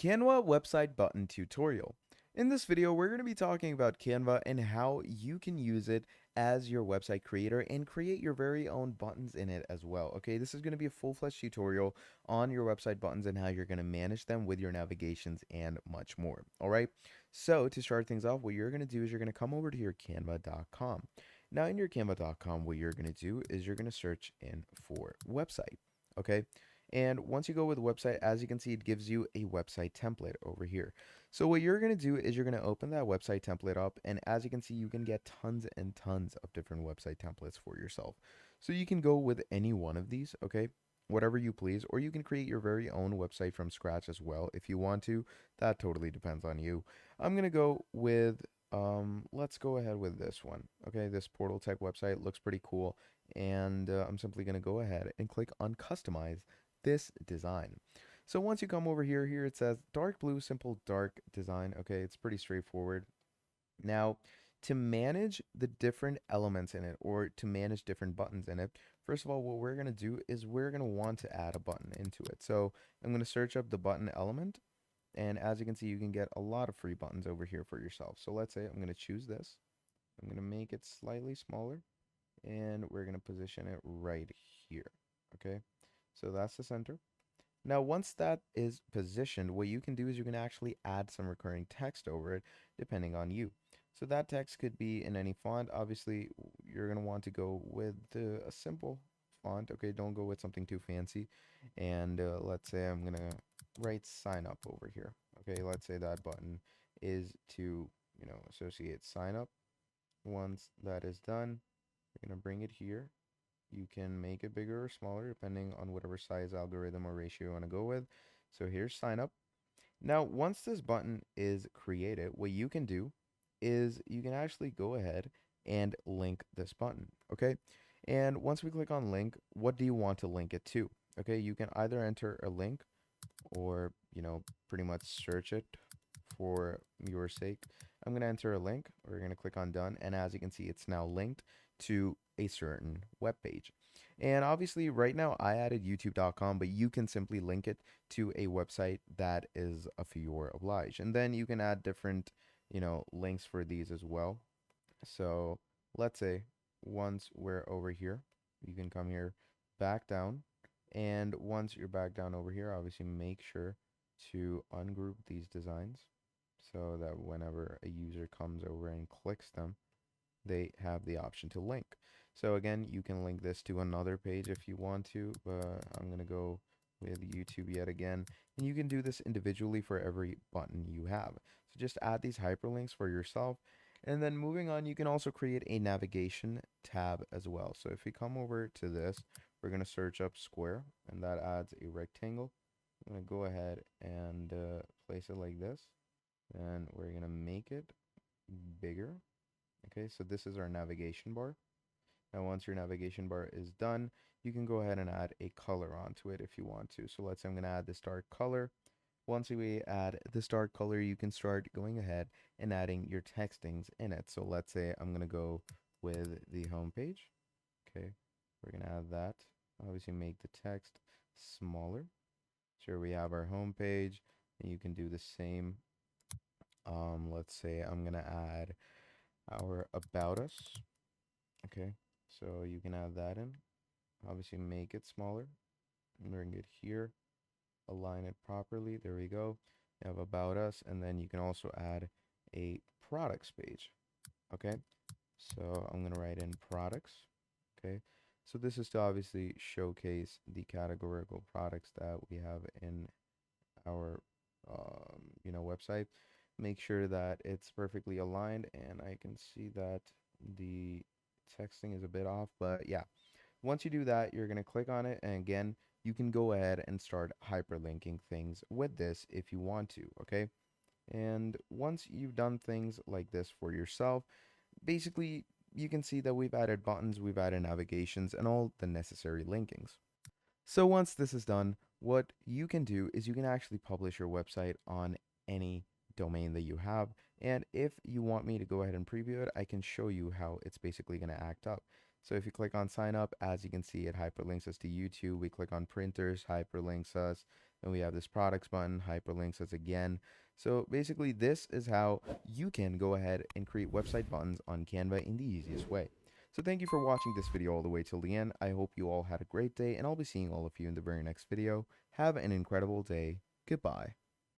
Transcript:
Canva website button tutorial. In this video, we're going to be talking about Canva and how you can use it as your website creator and create your very own buttons in it as well. Okay, this is going to be a full-fledged tutorial on your website buttons and how you're going to manage them with your navigations and much more. All right, so to start things off, what you're going to do is you're going to come over to your canva.com. Now, in your canva.com, what you're going to do is you're going to search in for website. Okay, and once you go with website, as you can see, it gives you a website template over here. So what you're going to do is you're going to open that website template up. And as you can see, you can get tons and tons of different website templates for yourself. So you can go with any one of these, okay? Whatever you please, or you can create your very own website from scratch as well if you want to. That totally depends on you. I'm going to go with, let's go ahead with this one. Okay, this portal tech website looks pretty cool. And I'm simply going to go ahead and click on customize this design. So once you come over here, it says dark blue, simple dark design. Okay, it's pretty straightforward. Now, to manage the different elements in it or to manage different buttons in it, first of all, what we're going to do is we're going to want to add a button into it. So I'm going to search up the button element. And as you can see, you can get a lot of free buttons over here for yourself. So let's say I'm going to choose this. I'm going to make it slightly smaller and we're going to position it right here. Okay, so that's the center. Now, once that is positioned, what you can do is you can actually add some recurring text over it, depending on you. So that text could be in any font. Obviously, you're going to want to go with a simple font. Okay, don't go with something too fancy. And let's say I'm going to write sign up over here. Okay, let's say that button is to, associate sign up. Once that is done, you're going to bring it here. You can make it bigger or smaller depending on whatever size algorithm or ratio you want to go with. So here's sign up. Now, once this button is created, what you can do is you can actually go ahead and link this button, okay? And once we click on link, what do you want to link it to? Okay, you can either enter a link or, pretty much search it for your sake. I'm going to enter a link. We're going to click on done. And as you can see, it's now linked to a certain web page. And obviously right now I added youtube.com, but you can simply link it to a website that is of your oblige. And then you can add different, links for these as well. So let's say once we're over here, you can come here, back down. And once you're back down over here, obviously make sure to ungroup these designs so that whenever a user comes over and clicks them, they have the option to link. So again, you can link this to another page if you want to, but I'm going to go with YouTube yet again. And you can do this individually for every button you have. So just add these hyperlinks for yourself. And then moving on, you can also create a navigation tab as well. So if we come over to this, we're going to search up square, and that adds a rectangle. I'm going to go ahead and place it like this. And we're going to make it bigger. Okay, so this is our navigation bar. Now, once your navigation bar is done, you can go ahead and add a color onto it if you want to. So let's say I'm going to add this dark color. Once we add this dark color, you can start going ahead and adding your textings in it. So let's say I'm going to go with the home page. Okay, we're going to add that. Obviously, make the text smaller. So here we have our home page, and you can do the same. Let's say I'm going to add our about us. Okay, so you can add that in. Obviously, make it smaller. Bring it here. Align it properly. There we go. You have about us, and then you can also add a products page. Okay, so I'm gonna write in products. Okay, so this is to obviously showcase the categorical products that we have in our website. Make sure that it's perfectly aligned, and I can see that the texting is a bit off, but yeah, once you do that, you're going to click on it, and again, you can go ahead and start hyperlinking things with this if you want to, okay? And once you've done things like this for yourself, basically you can see that we've added buttons, we've added navigations, and all the necessary linkings. So once this is done, what you can do is you can actually publish your website on any domain that you have. And if you want me to go ahead and preview it, I can show you how it's basically going to act up. So if you click on sign up, as you can see, it hyperlinks us to YouTube. We click on printers, hyperlinks us. and we have this products button, hyperlinks as again. So basically this is how you can go ahead and create website buttons on Canva in the easiest way. So thank you for watching this video all the way till the end. I hope you all had a great day, and I'll be seeing all of you in the very next video. Have an incredible day. Goodbye.